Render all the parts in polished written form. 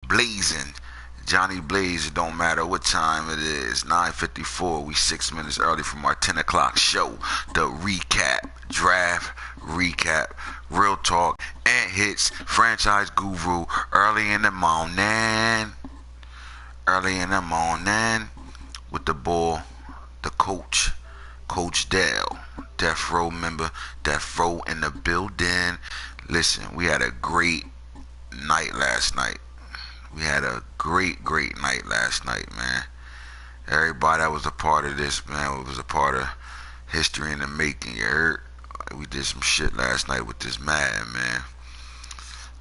blazing. Johnny Blaze, it don't matter what time it is. 9:54. We 6 minutes early from our 10 o'clock show. The recap, draft recap, real talk, and hits, franchise guru, early in the morning. Early in the morning with the ball, the coach, Coach Dale, Death Row member, Death Row in the building. Listen, we had a great night last night. We had a great night last night, man. Everybody that was a part of this, man, was a part of history in the making. You heard? We did some shit last night with this Madden, man.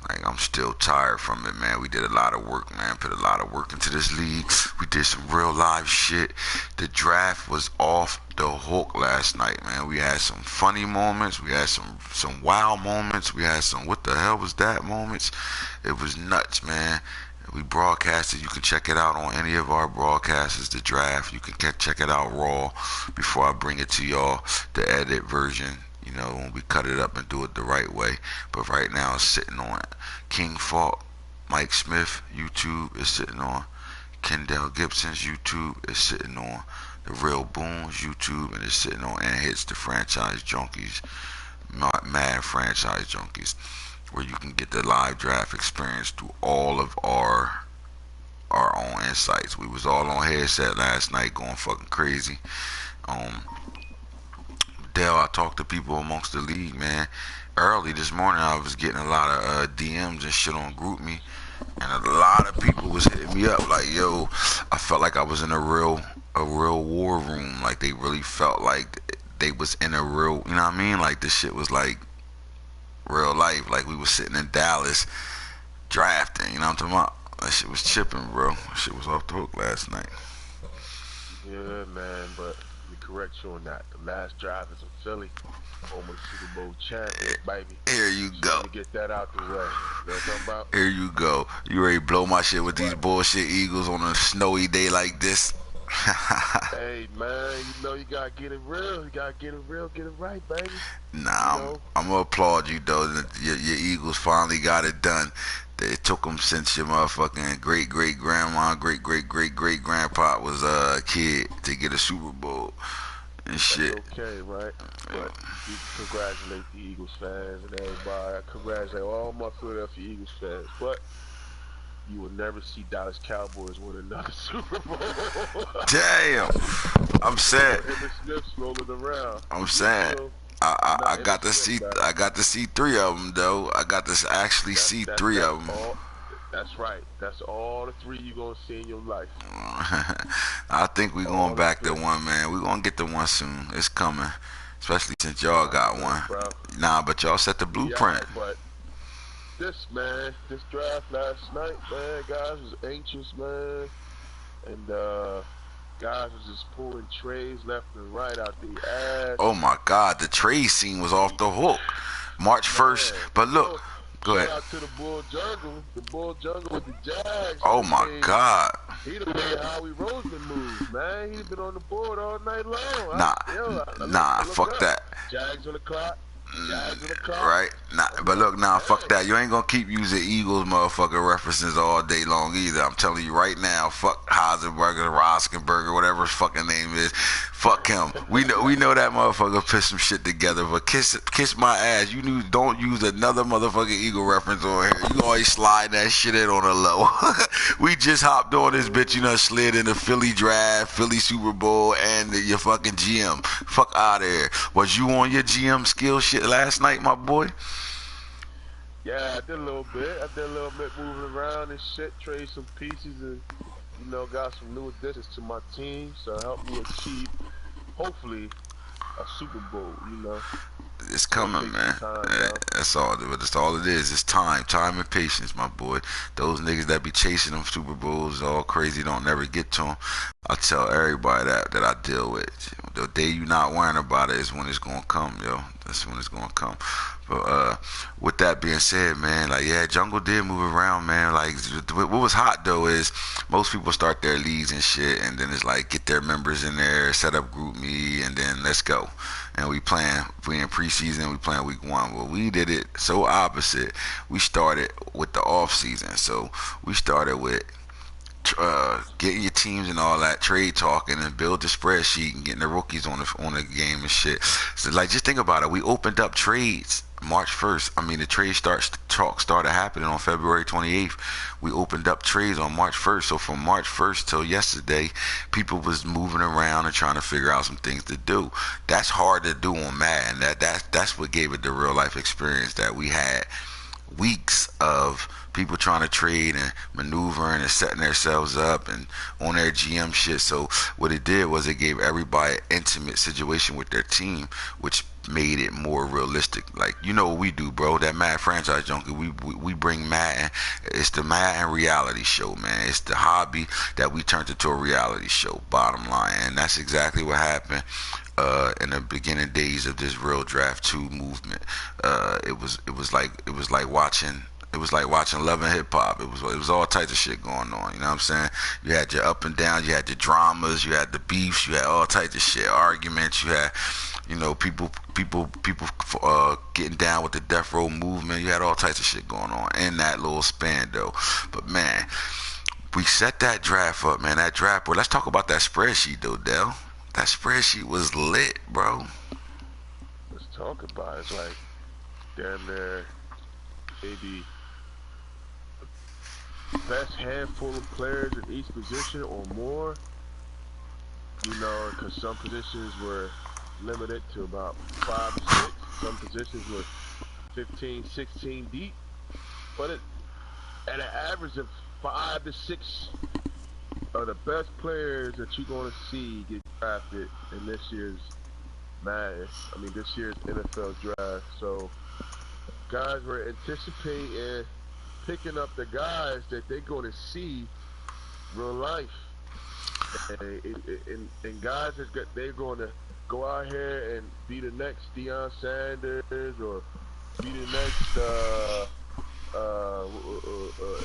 Like, I'm still tired from it, man. We did a lot of work, man. Put a lot of work into this league. We did some real live shit. The draft was off the hook last night, man. We had some funny moments. We had some wow moments. We had some what the hell was that moments. It was nuts, man. We broadcasted. You can check it out on any of our broadcasts. The draft. You can check it out raw before I bring it to y'all. The edit version. You know, when we cut it up and do it the right way. But right now it's sitting on King Falk, Mike Smith YouTube is sitting on. Kendall Gibson's YouTube is sitting on. The Real Boons YouTube, and it's sitting on Anthits the Franchise Junkies, Mad Franchise Junkies, where you can get the live draft experience through all of our own insights. We was all on headset last night going fucking crazy. Dale, I talked to people amongst the league, man. Early this morning, I was getting a lot of DMs and shit on GroupMe, and a lot of people was hitting me up like, "Yo, I felt like I was in a real war room. Like they really felt like they was in a real, you know what I mean? Like this shit was like real life. Like we was sitting in Dallas drafting. You know what I'm talking about? That shit was chipping, bro. That shit was off the hook last night." Yeah, man, but let me correct you on that. The last drive is in Philly, home of the Super Bowl champion, baby. Here you So go. let me get that out the way. You know what I'm talking about? Here you go. You ready to blow my shit with these bullshit Eagles on a snowy day like this? Hey, man, you know you gotta get it real. You gotta get it real, get it right, baby. Nah, I'm gonna applaud you though. Your Eagles finally got it done. It took them since your motherfucking great grandma, great grandpa was a kid to get a Super Bowl and shit. That's okay, right? But we congratulate the Eagles fans and everybody. I congratulate all my Philadelphia Eagles fans. But you will never see Dallas Cowboys win another Super Bowl. Damn, I'm sad. Emmitt Smith's rolling around. I'm sad. I got to see three of them though. I got to actually see three of them. That's right. That's all the three you gonna see in your life. I think we going back to one, man. We gonna get to one soon. It's coming, especially since y'all got one. Nah, but y'all set the blueprint. Yeah, but this draft last night, man, guys was anxious, man, and guys was just pulling trays left and right out the ass. Oh my God, the trade scene was off the hook. March 1st, but look, go ahead. Shout out to the Bull Jungle with the Jags. Oh my God. He done made Howie Roseman move, man. He's been on the board all night long. Nah, fuck that. Jags on the clock. Right? Nah, but look, fuck that. You ain't gonna keep using Eagles motherfucking references all day long either. I'm telling you right now, fuck Heisenberger, Roskenberger, whatever his fucking name is. Fuck him. We know that motherfucker put some shit together, but kiss my ass. Don't use another motherfucking Eagle reference on here. You always slide that shit in on the low. We just hopped on this bitch, slid in the Philly draft, Philly Super Bowl, and your fucking GM. Fuck out of here. Was you on your GM skill shit last night, my boy? Yeah, I did a little bit moving around and shit, trade some pieces, and got some new additions to my team, so help me achieve, hopefully, a Super Bowl. It's coming, man. That's all. That's all it is. It's time and patience, my boy. Those niggas that be chasing them Super Bowls all crazy don't never get to them. I tell everybody that I deal with. The day you not worrying about it is when it's gonna come, yo. That's when it's gonna come. But with that being said, man, like yeah, Jungle did move around, man. Like what was hot though is most people start their leagues and shit, and then it's like get their members in there, set up group me, and then let's go. And we in preseason, we playing week one. Well, we did it so opposite. We started with the off season, so we started with getting your teams and all that, trade talking and build the spreadsheet and getting the rookies on the game and shit. So like, just think about it. We opened up trades March 1st. I mean, the trade talk started happening on February 28th. We opened up trades on March 1st. So from March 1st till yesterday, people was moving around and trying to figure out some things to do. That's hard to do on Madden. That's what gave it the real life experience that we had. Weeks of people trying to trade and maneuvering and setting themselves up and on their GM shit. So what it did was it gave everybody an intimate situation with their team, which made it more realistic. Like, you know what we do, bro? That Madden franchise junkie, we bring Madden. It's the Madden reality show, man. It's the hobby that we turned into a reality show, bottom line. And that's exactly what happened in the beginning days of this Real Draft 2 movement. It was like watching Love and Hip Hop. It was all types of shit going on. You know what I'm saying? You had your up and down, you had your dramas, you had the beefs, you had all types of shit, arguments. You had, you know, people getting down with the death row movement. You had all types of shit going on in that little span, though. But man, we set that draft up, man. That draft board. Let's talk about that spreadsheet, though, Dell. That spreadsheet was lit, bro. Let's talk about it. It's like damn near maybe the best handful of players in each position or more. You know, because some positions were limited to about 5 or 6. Some positions were 15, 16 deep. But at an average of 5 to 6 are the best players that you're going to see get drafted in this year's Madden. I mean, this year's NFL draft. So guys were anticipating picking up the guys that they're going to see real life, and guys that they're going to go out here and be the next Deion Sanders or be the next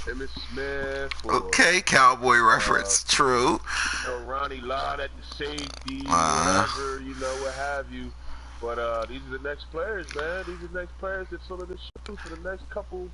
Emmitt Smith. Or, okay, cowboy reference, true. You know, Ronnie Lott at the safety, whatever, you know, what have you. But these are the next players, man. These are the next players that's sort of the shoe for the next couple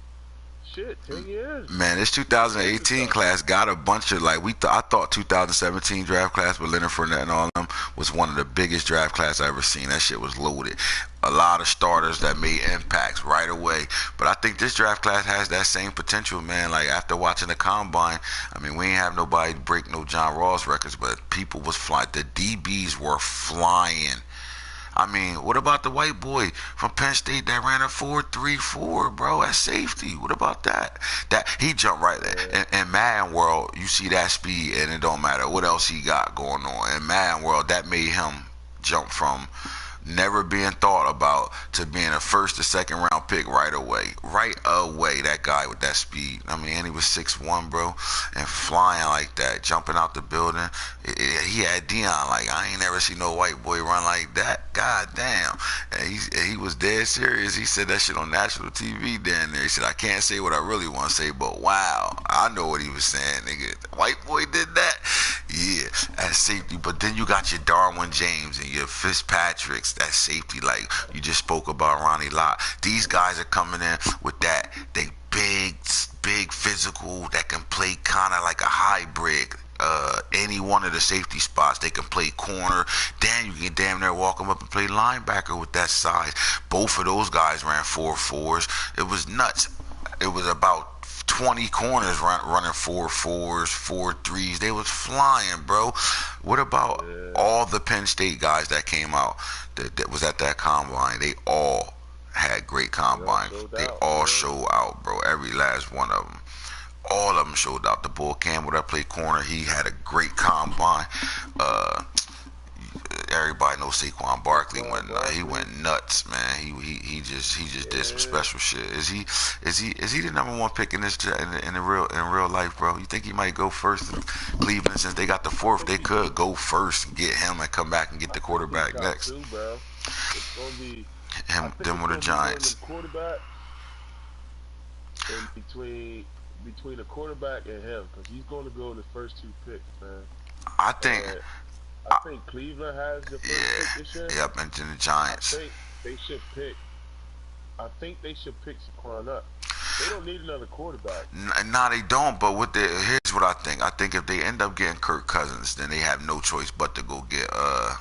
10 years. Man, this 2018 class got a bunch of like I thought 2017 draft class with Leonard Fournette and all of them was one of the biggest draft class I ever seen. That shit was loaded. A lot of starters that made impacts right away. But I think this draft class has that same potential, man. Like after watching the combine, I mean, we ain't have nobody break no John Ross records, but people was flying. The DBs were flying. I mean, what about the white boy from Penn State that ran a 4.34, bro, at safety? What about that? That he jumped right there. In Madden world, you see that speed, and it don't matter what else he got going on. In Madden world, that made him jump from never being thought about to being a first or second round pick right away. Right away, that guy with that speed. I mean, and he was 6'1", bro, and flying like that, jumping out the building. He had Deion like, I ain't never seen no white boy run like that. God damn. And he was dead serious. He said that shit on national TV down there. He said, I can't say what I really want to say, but wow, I know what he was saying, nigga. White boy did that? Yeah, at safety. But then you got your Darwin James and your Fitzpatricks, that safety, like you just spoke about Ronnie Lott. These guys are coming in with that. They big physical that can play kind of like a hybrid. Any one of the safety spots, they can play corner. Then you can damn near walk them up and play linebacker with that size. Both of those guys ran 4.4s. It was nuts. It was about 20 corners running 4.4s, 4.3s. They was flying, bro. What about all the Penn State guys that came out that was at that combine? They all had great combines. They all showed out, bro. Every last one of them. All of them showed out. The Bull Campbell that played corner, he had a great combine. everybody knows Saquon Barkley Saquon he Barkley. went nuts, man. He just did some Yeah. special shit. Is he the number one pick in this in real life, bro? You think he might go first in Cleveland since they got the I fourth? think They he. could go first and get him and come back and get I the think he's quarterback top next. two, bro. It's gonna be. I Him, think them it's were the gonna be one of them Giants. quarterbacks in between the quarterback and him, because he's going to go in the first two picks, man. I think, And I think Cleveland has the first pick this year. yeah, yep, into the I Giants. think they should pick. I think they should pick Saquon up. They don't need another quarterback. Nah, they don't. But here's what I think. I think if they end up getting Kirk Cousins, then they have no choice but to go get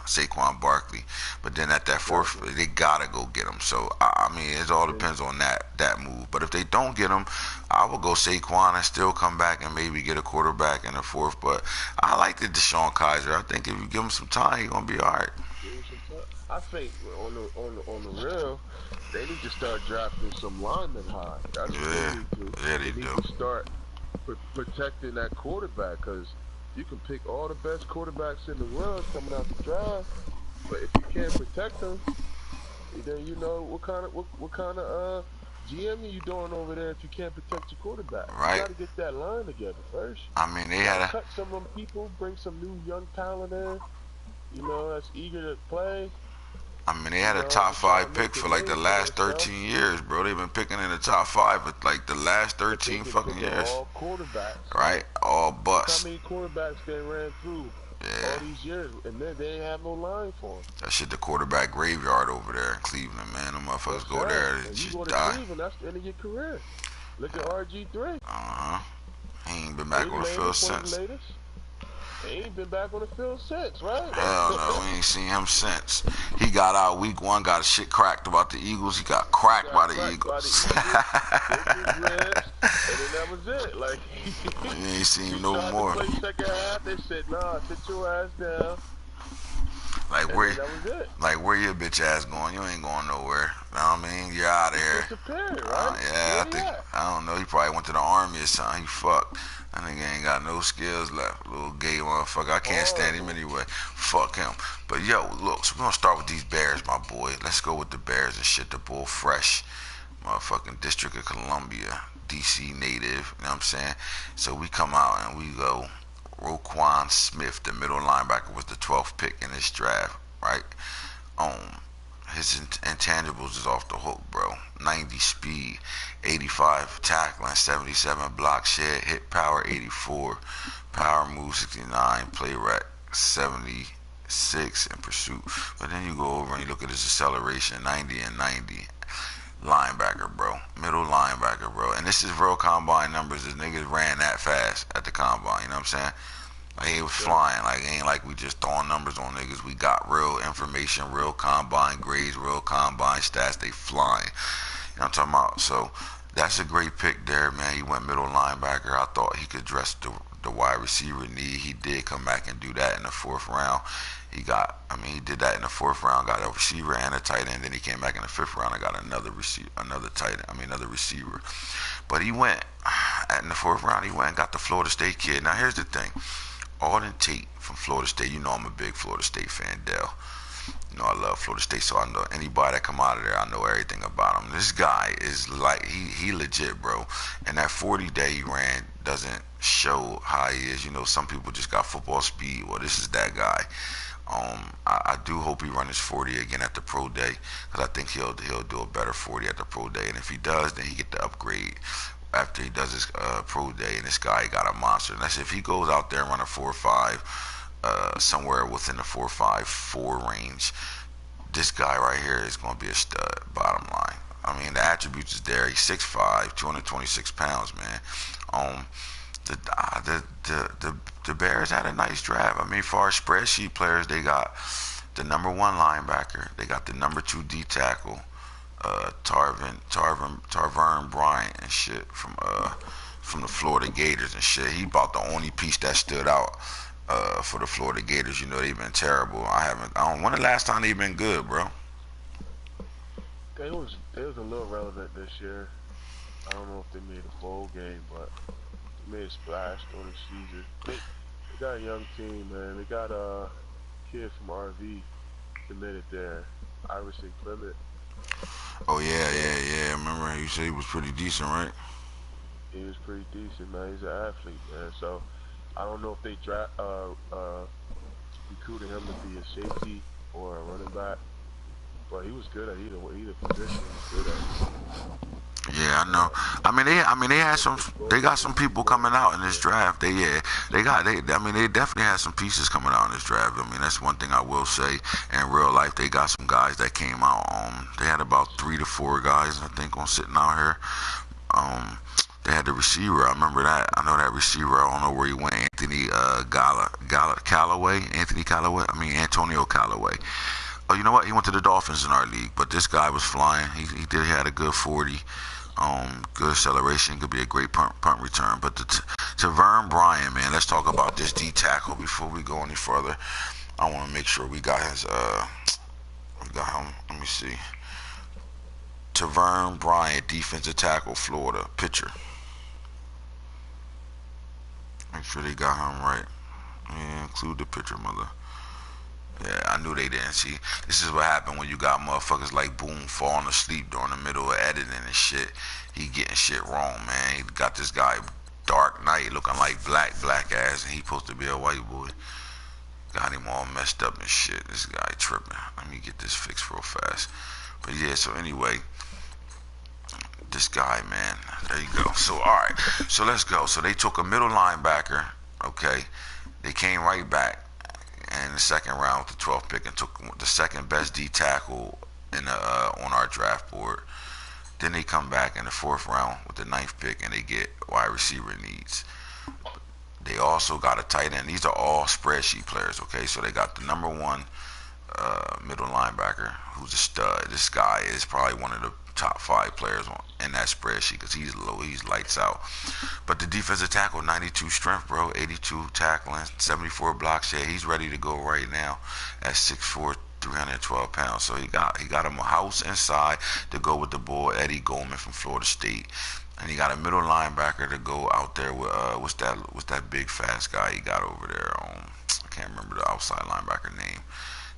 Saquon Barkley. But then at that fourth, Exactly. they gotta go get him. So I mean, it all And depends on that move. But if they don't get him, I will go Saquon and still come back and maybe get a quarterback in the fourth. But I like the Deshaun Kaiser. I think if you give him some time, he's gonna be all right. give him some time. I think on the real, they need to start drafting some linemen high. That's what they Yeah, need to. yeah, They they need do. to start protecting that quarterback, because you can pick all the best quarterbacks in the world coming out the draft, but if you can't protect them, then you know what kind of GM are you doing over there if you can't protect your quarterback? You Right. got to get that line together first. I mean, they You got had to a cut some of them people, bring some new young talent in, that's eager to play, they had a top to try to five make pick a for like the name for last themselves. 13 years, bro. They've been picking in the top five for like the last But they've 13 been fucking picking years, all quarterbacks. right? All Look how bust. many quarterbacks they ran through Yeah, all these years, and then they ain't have no line for them. that shit the quarterback graveyard over there in Cleveland, man. Them Yes, motherfuckers go sir. there and And you just go to die. Cleveland, that's the end of your career. Look at RG3. Uh huh. He ain't been back on the field Latest, one of the since. latest. He ain't been back on the field since, right? Hell no, we ain't seen him since. He got out week one, got shit cracked about the Eagles. He got He cracked got by the cracked by the Eagles. Eagles, broke his ribs, and then that was it. Like You ain't seen he him no tried to more. play second half. They said, "Nah, sit your ass down," Like and where, then that was it. like where your bitch ass going? You ain't going nowhere. Know what I mean? You're out of He here. disappeared, right? Yeah, Where he I think at? I don't know. He probably went to the army or something. He fucked. That nigga ain't got no skills left. Little gay motherfucker. I can't stand him Horrible. anyway. Fuck him. But yo, look. So we're gonna start with these Bears, my boy. Let's go with the Bears and shit. The bull fresh, motherfucking District of Columbia, DC native. You know what I'm saying? So we come out and we go. Roquan Smith, the middle linebacker, was the 12th pick in this draft, right? His intangibles is off the hook, bro. 90 speed, 85 tackling, 77 block shed, hit power 84, power move 69, play rec 76 in pursuit. But then you go over and you look at his acceleration, 90 and 90. Linebacker, bro. Middle linebacker, bro. And this is real combine numbers. This niggas ran that fast at the combine, you know what I'm saying? Like he was Sure. flying. Like it ain't like we just throwing numbers on niggas. We got real information, real combine grades, real combine stats. They flying. You know what I'm talking about? So that's a great pick there, man. He went middle linebacker. I thought he could address the wide receiver need. He did come back and do that in the fourth round. He did that in the fourth round. Got a receiver and a tight end. Then he came back in the fifth round and got another receiver, another tight end. Another receiver. But he went in the fourth round. He went and got the Florida State kid. Now here's the thing. Auden Tate from Florida State. You know I'm a big Florida State fan, Dell. You know I love Florida State, so I know anybody that come out of there, I know everything about him. This guy is like he legit, bro. And that 40 day he ran doesn't show how he is. You know, some people just got football speed. Well, this is that guy. I do hope he runs his 40 again at the pro day, because I think he'll do a better 40 at the pro day. And if he does, then he get the upgrade after he does his pro day. And this guy got a monster. And that's if he goes out there and run a 4.5, somewhere within the 4.54 range. This guy right here is going to be a stud. Bottom line. I mean, the attributes is there. He's 6'5", 226 pounds, man. Um, the, uh, the the the the Bears had a nice draft. I mean, as far as spreadsheet players, they got the number one linebacker, they got the number two D tackle, Tarvern Bryant and shit from the Florida Gators and shit. He about the only piece that stood out for the Florida Gators. You know they've been terrible. I don't. When the last time they've been good, bro? They was a little relevant this year. I don't know if they made a bowl game, but they made a splash during the season. They got a young team, man. They got a kid from RV. committed there, Iverson Clement. Oh yeah, So yeah, yeah. Remember you said he was pretty decent, right? he was pretty decent, man. He's an athlete, man. So I don't know if they recruited him to be a safety or a running back, but he was good at either position. He was good at. Yeah, I know. So I mean, they had just some. the They growth got some was people coming growing. out in this Yeah. draft. They got. I mean, they definitely had some pieces coming out in this draft. I mean, that's one thing I will say. In real life, they got some guys that came out. They had about 3 to 4 guys, I think, on sitting out here. Um, they had the receiver. I remember that. I know that receiver. I don't know where he went. Anthony Callaway. I mean, Antonio Callaway. Oh, you know what? He went to the Dolphins in our league, but this guy was flying. He had a good 40. Good acceleration. Could be a great punt return. But to Vern Bryan, man, let's talk about this D tackle before we go any further. I want to make sure we got his. We got him. Let me see. Tavern Bryant, defensive tackle, Florida, pitcher. Make sure they got him right. Yeah, include the pitcher, mother. Yeah, I knew they didn't see. This is what happened when you got motherfuckers like Boom falling asleep during the middle of editing and shit. He getting shit wrong, man. He got this guy Dark Knight looking like black ass, and he supposed to be a white boy. Got him all messed up and shit. This guy tripping. Let me get this fixed real fast. But yeah, so anyway, this guy, man. There you go. So all right. So let's go. So they took a middle linebacker. Okay. They came right back in the second round with the 12th pick and took the second best D tackle in the on our draft board. Then they come back in the fourth round with the ninth pick and they get wide receiver needs. They also got a tight end. These are all spreadsheet players. Okay, so they got the number one middle linebacker, who's a stud. This guy is probably one of the top 5 players in that spreadsheet because he's low, he's lights out. But the defensive tackle, 92 strength, bro, 82 tackling, 74 blocks. Yeah, he's ready to go right now at 6'4", 312 pounds. So he got him a house inside to go with the boy Eddie Goldman from Florida State. And he got a middle linebacker to go out there with what's that big fast guy he got over there? I can't remember the outside linebacker name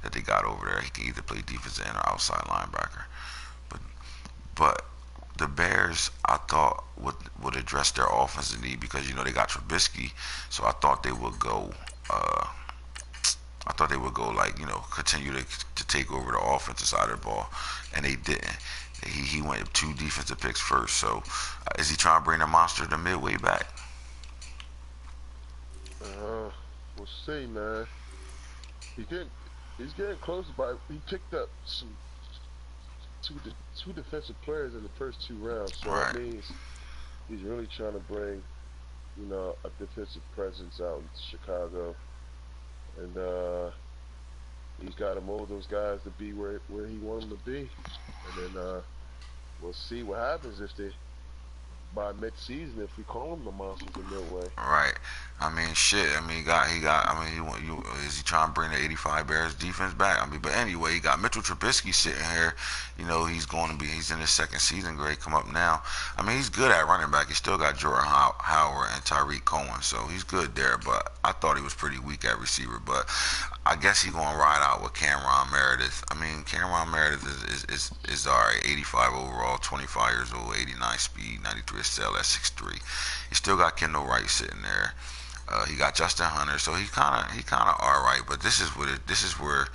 that they got over there. He can either play defensive end or outside linebacker. But but the Bears, I thought would address their offensive need because they got Trubisky, so I thought they would go. I thought they would go like continue to take over the offensive side of the ball, and they didn't. He went 2 defensive picks first. So is he trying to bring the monster to midway back? Uh, we'll see, man. He getting he's getting close, but he picked up two defensive players in the first 2 rounds. So that Right. means he's really trying to bring a defensive presence out in Chicago, and he's got to mold those guys to be where he wants them to be, and then we'll see what happens if they by mid-season if we call them the monsters in Midway. Right. I mean, shit. I mean, he got. I mean, is he trying to bring the '85 Bears defense back? I mean, but anyway, he got Mitchell Trubisky sitting here. He's in his second season grade, come up now. I mean, he's good at running back. He still got Jordan Howard and Tyreek Cohen, so he's good there. But I thought he was pretty weak at receiver. But I guess he's gonna ride out with Cameron Meredith. I mean, Cameron Meredith is alright. 85 overall, 25 years old, 89 speed, 93 SL at 6'3". He still got Kendall Wright sitting there. He got Justin Hunter, so he kind of all right. But this is where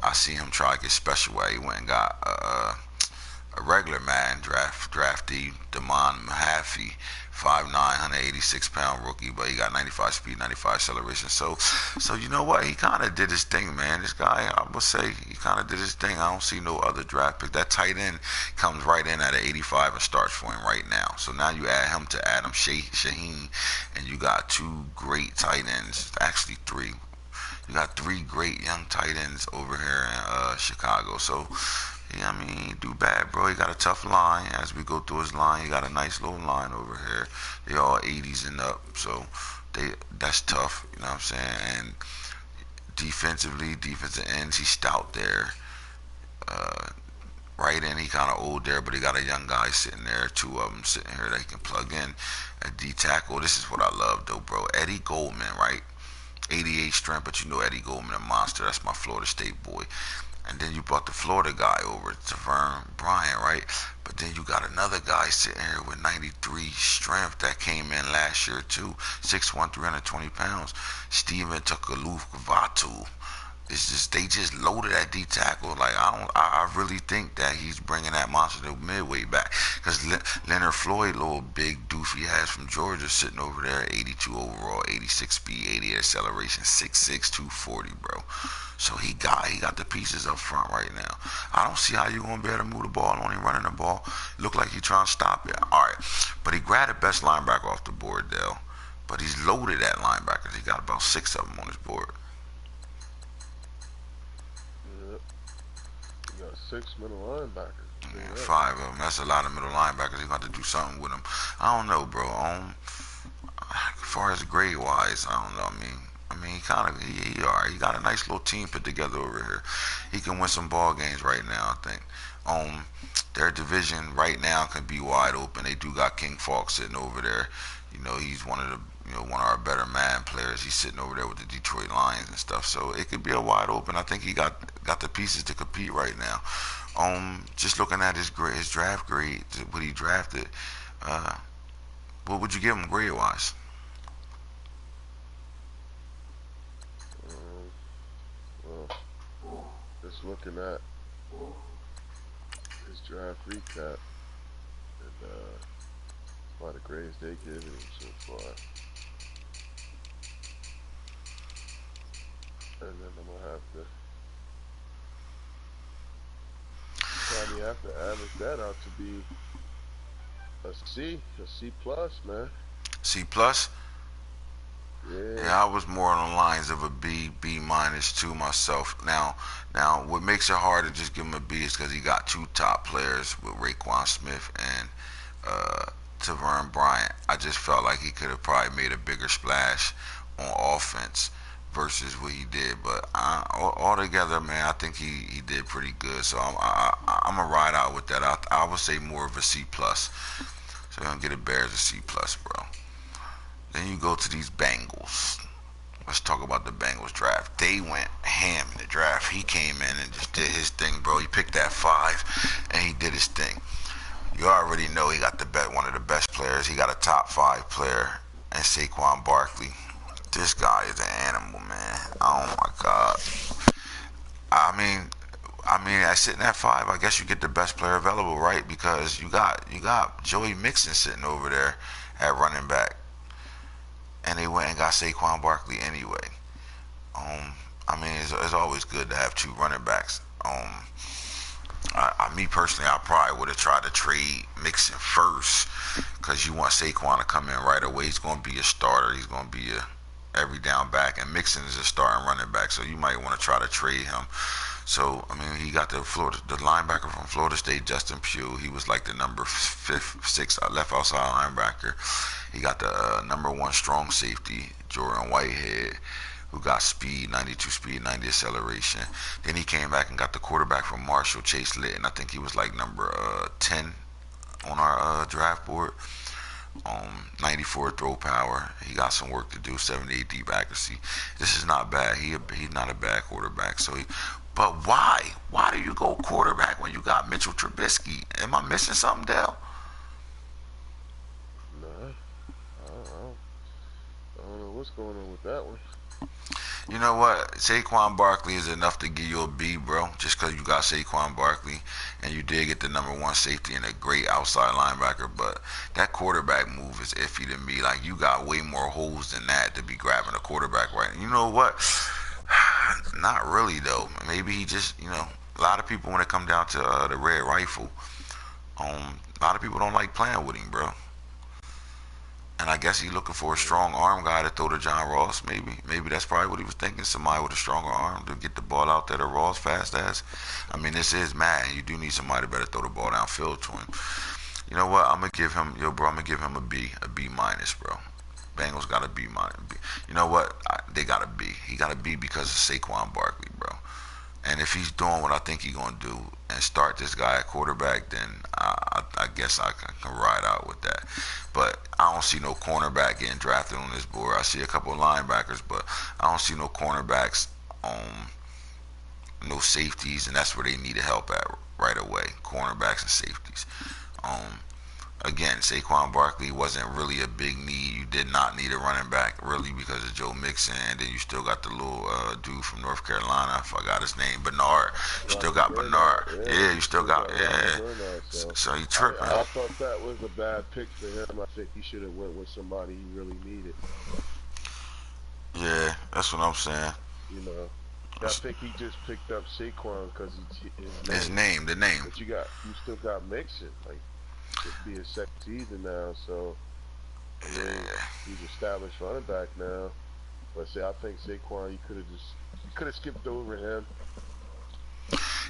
I see him try to get special at. He went and got a regular Madden draftee, Damon Mahaffey, 5'9", 186-pound rookie, but he got 95 speed, 95 acceleration. So you know what? He kind of did his thing, man. This guy, I would say, he kind of did his thing. I don't see no other draft pick. That tight end comes right in at an 85 and starts for him right now. So now you add him to Adam Shaheen, and you got 2 great tight ends. Actually, 3. You got 3 great young tight ends over here in Chicago. So yeah, I mean, he do bad, bro. He got a tough line. As we go through his line, he got a nice little line over here. They all 80s and up, so that's tough. You know what I'm saying? And defensively, defensive ends, he's stout there. Uh, right in, he kind of old there, but he got a young guy sitting there. 2 of them sitting here that he can plug in. A D tackle. This is what I love, though, bro. Eddie Goldman, right? 88 strength, but Eddie Goldman, a monster. That's my Florida State boy. And then you brought the Florida guy over, Tavern Bryant, right? But then you got another guy sitting here with 93 strength that came in last year too, 6'1", 320 pounds. Steven Tukalufavatu. It's just they just loaded that D tackle. Like I really think that he's bringing that monster to midway back because Leonard Floyd, little big doofy has from Georgia, sitting over there, 82 overall, 86 speed, 88 acceleration, 6'6", 240, bro. So he got the pieces up front right now. I don't see how you gonna be able to move the ball on him running the ball. Look like he trying to stop it. All right, but he grabbed the best linebacker off the board, Dale. But he's loaded at linebackers. He got about 6 of them on his board. Yeah. You got 6 middle linebackers. Yeah, 5 of them. That's a lot of middle linebackers. He's got to do something with them. I don't know, bro. As far as grade wise, I don't know. I mean, he kind of he alright. He got a nice little team put together over here. He can win some ball games right now. I think. Their division right now can be wide open. They do got King Falk sitting over there. You know, he's one of the one of our better Madden players. He's sitting over there with the Detroit Lions and stuff. So it could be a wide open. I think he got the pieces to compete right now. Just looking at his draft grade, what he drafted, what would you give him grade wise? Well, just looking at his draft recap and a lot of grades they given him so far. And then I'm gonna have to probably have to average that out to be a C plus, man. C plus. Yeah. Yeah, I was more on the lines of a B minus too myself. Now, what makes it hard to just give him a B is because he got 2 top players with Raekwon Smith and Tavern Bryant. I just felt like he could have probably made a bigger splash on offense versus what he did. But altogether, man, I think he did pretty good. So I'm gonna ride out with that. I would say more of a C plus. So you're gonna get a Bears a C plus, bro. Then you go to these Bengals. Let's talk about the Bengals draft. They went ham in the draft. He came in and just did his thing, bro. He picked that 5, and he did his thing. You already know he got one of the best players. He got a top 5 player, and Saquon Barkley. This guy is an animal, man. Oh my God. At sitting at 5, I guess you get the best player available, right? Because you got Joey Mixon sitting over there at running back, and they went and got Saquon Barkley anyway. It's always good to have 2 running backs. Me personally, I probably would have tried to trade Mixon first because you want Saquon to come in right away. He's going to be a starter. He's going to be a every down back, and Mixon is a starting running back, so you might want to try to trade him. So he got the linebacker from Florida State, Justin Pugh. He was like the number 6 left outside linebacker. He got the number 1 strong safety, Jordan Whitehead, who got speed, 92 speed, 90 acceleration. Then he came back and got the quarterback from Marshall, Chase Litton. I think he was like number 10 on our draft board. 94 throw power. He got some work to do. 78 deep accuracy. This is not bad. He's not a bad quarterback. But why? Why do you go quarterback when you got Mitchell Trubisky? Am I missing something, Dale? Nah, I don't know what's going on with that one. You know what? Saquon Barkley is enough to give you a B, bro. Just because you got Saquon Barkley and you did get the number 1 safety and a great outside linebacker, but that quarterback move is iffy to me. Like, you got way more holes than that to be grabbing a quarterback right now. You know what? Not really, though. Maybe he just, a lot of people, when it come down to the red rifle, a lot of people don't like playing with him, bro. And I guess he's looking for a strong arm guy to throw to John Ross. Maybe that's probably what he was thinking. Somebody with a stronger arm to get the ball out there to Ross fast as. This is Madden. You do need somebody better throw the ball downfield to him. You know what? I'm gonna give him, I'm gonna give him a B minus, bro. Bengals got a B minus. You know what? They got a B. He got a B because of Saquon Barkley, bro. And if he's doing what I think he's gonna do and start this guy at quarterback, then I guess I can ride out with that. But I don't see no cornerback getting drafted on this board. I see a couple of linebackers, but I don't see no cornerbacks no safeties, and that's where they needed help at right away. Cornerbacks and safeties. Um, Again, Saquon Barkley wasn't really a big need. You did not need a running back really because of Joe Mixon. And then you still got the little dude from North Carolina. I forgot his name, Bernard. You still Rocky got Bernard. Bernard. Yeah, Yeah, you you still still got got Rocky yeah. Bernard. So So you I, tripping? I thought that was a bad pick for him. I think he should have went with somebody he really needed. Yeah, that's what I'm saying. You know, I think he just picked up Saquon because his His name. name, the name. But you still got Mixon. Like this be his second season now, so I mean Yeah. he's established running back now. But see, I think Saquon, you could have skipped over him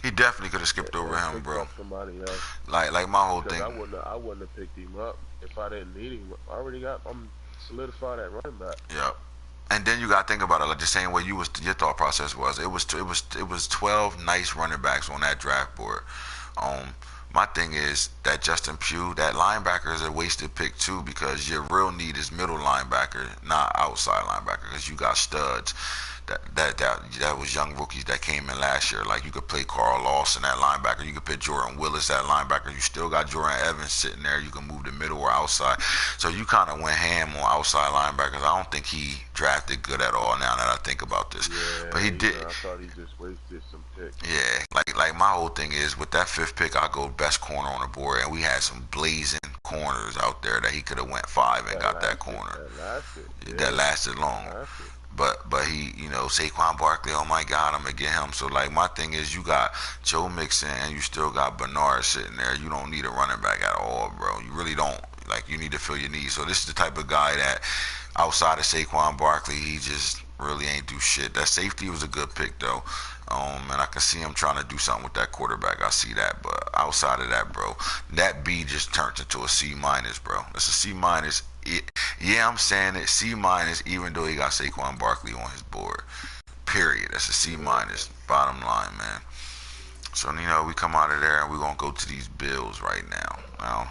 He definitely could have skipped over and him, picked bro. up somebody else. Like my whole Because thing. I wouldn't have picked him up if I didn't need him. I'm solidified at running back. Yeah. And then you got to think about it like the same way your thought process was. It was 12 nice running backs on that draft board. Um, my thing is that Justin Pugh, that linebacker is a wasted pick too because your real need is middle linebacker, not outside linebacker because you got studs. That was young rookies that came in last year. Like you could play Carl Lawson at linebacker, you could put Jordan Willis at linebacker. You still got Jordan Evans sitting there. You can move the middle or outside. So you kind of went ham on outside linebackers. I don't think he drafted good at all. Now that I think about this, but Yeah, he did. I thought he just wasted some picks. Yeah, like my whole thing is with that fifth pick, I go best corner on the board, and we had some blazing corners out there that he could have went five and got that corner That lasted. that Yeah, lasted that long. lasted. But he, Saquon Barkley, oh my God, I'm gonna get him. So like my thing is, you got Joe Mixon and you still got Bernard sitting there. You don't need a running back at all, bro. You really don't. Like you need to fill your needs. So this is the type of guy that outside of Saquon Barkley, he just really ain't do shit. That safety was a good pick though. And I can see him trying to do something with that quarterback. I see that, but outside of that, bro, that B just turned into a C minus, bro. That's a C minus. Yeah, I'm saying it, C minus, even though he got Saquon Barkley on his board. Period. That's a C minus. Bottom line, man. So we come out of there and we're gonna go to these Bills right now. Now,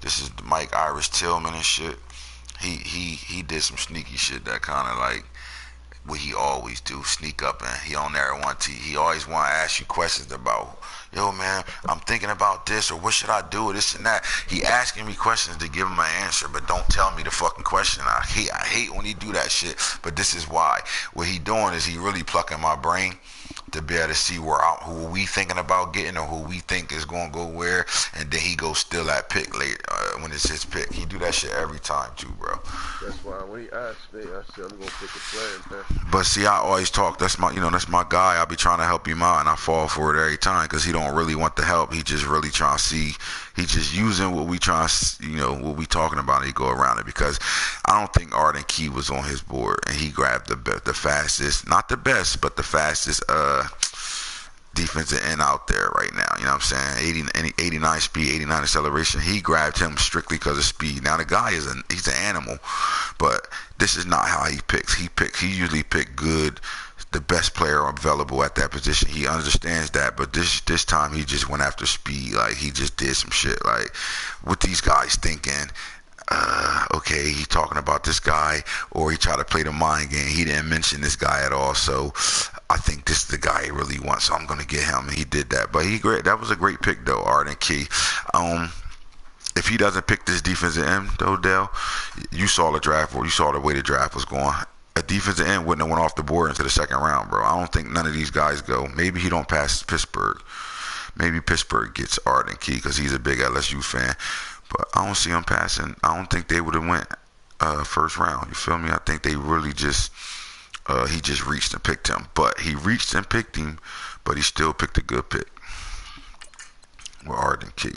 this is Mike Irish Tillman and shit. He did some sneaky shit that kind of like what he always do, sneak up and he on there want to. He always want to ask you questions about, yo man, I'm thinking about this or what should I do, this and that. He asking me questions to give him my answer, but don't tell me the fucking question. I hate when he do that shit. But this is why. What he doing is he really plucking my brain to be able to see who we thinking about getting or who we think is going to go where, and then he goes still at pick late when it's his pick. He do that shit every time too, bro. That's why when he asked me, I said I'm gonna pick a player, man. But see, I always talk. That's my guy. I be trying to help him out, and I fall for it every time because he don't really want the help. He just really trying to see. He just using what we trying, what we talking about. And he go around it because I don't think Arden Key was on his board, and he grabbed the fastest, not the best, but the fastest defensive end out there right now. You know what I'm saying? 89 speed, 89 acceleration. He grabbed him strictly because of speed. Now the guy he's an animal, but this is not how he picks. He usually pick good, the best player available at that position. He understands that, but this time he just went after speed. Like he just did some shit. Like what these guys thinking. Okay, he talking about this guy, or he tried to play the mind game. He didn't mention this guy at all, so I think this is the guy he really wants. So I'm gonna get him, and he did that. But that was a great pick though, Arden Key. If he doesn't pick this defensive end though, Dale, you saw the draft, or you saw the way the draft was going. A defensive end wouldn't have went off the board into the second round, bro. I don't think none of these guys go. Maybe he don't pass Pittsburgh. Maybe Pittsburgh gets Arden Key because he's a big LSU fan. But I don't see him passing. I don't think they would have went first round. You feel me? I think they really just he just reached and picked him. But he reached and picked him, but he still picked a good pick with Arden Key.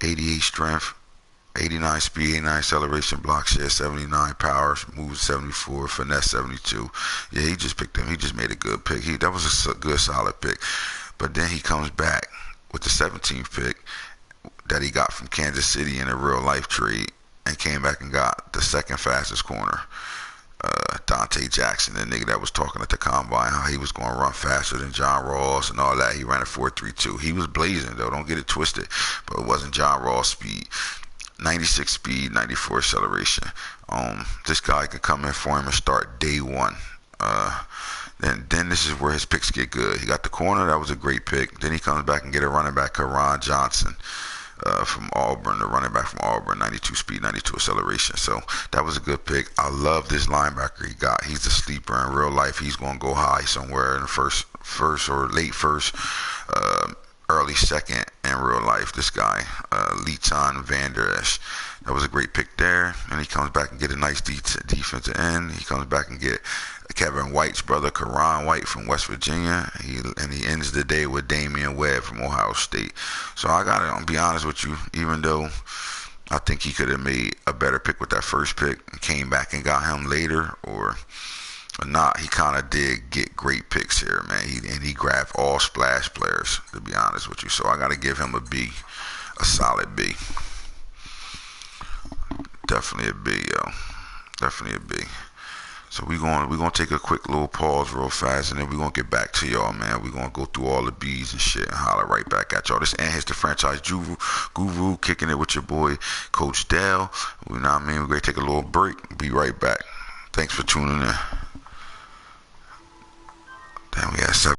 88 strength, 89 speed, 89 acceleration, block share 79, power, moves 74, finesse 72. Yeah, he just picked him. He just made a good pick. That was a good solid pick. But then he comes back with the 17th pick that he got from Kansas City in a real life trade and came back and got the second fastest corner, Dante Jackson, the nigga that was talking at the combine how he was going to run faster than John Ross and all that. He ran a 4.32. He was blazing though, don't get it twisted, but it wasn't John Ross speed. 96 speed, 94 acceleration. This guy could come in for him and start day one. Then this is where his picks get good. He got the corner, that was a great pick. Then he comes back and get a running back, Karan Johnson. From Auburn, the running back from Auburn, 92 speed, 92 acceleration. So that was a good pick. I love this linebacker he got. He's the sleeper in real life. He's going to go high somewhere in the first or late first, early second in real life. This guy, Leighton Vander Esch. That was a great pick there. And he comes back and get a nice defensive end. He comes back and get Kevin White's brother, Karan White from West Virginia. He ends the day with Damian Webb from Ohio State. So I gotta be honest with you, even though I think he could have made a better pick with that first pick and came back and got him later or not, he kind of did get great picks here, man. He grabbed all splash players, to be honest with you. So I gotta give him a B, a solid B. Definitely a B, yo. Definitely a B. So we're gonna take a quick little pause real fast, and then we're gonna get back to y'all, man. We're gonna go through all the B's and shit and holler right back at y'all. This Anthits the Franchise Guru, kicking it with your boy Coach Dale. You know what I mean? We're gonna take a little break. Be right back. Thanks for tuning in. Damn, we had 7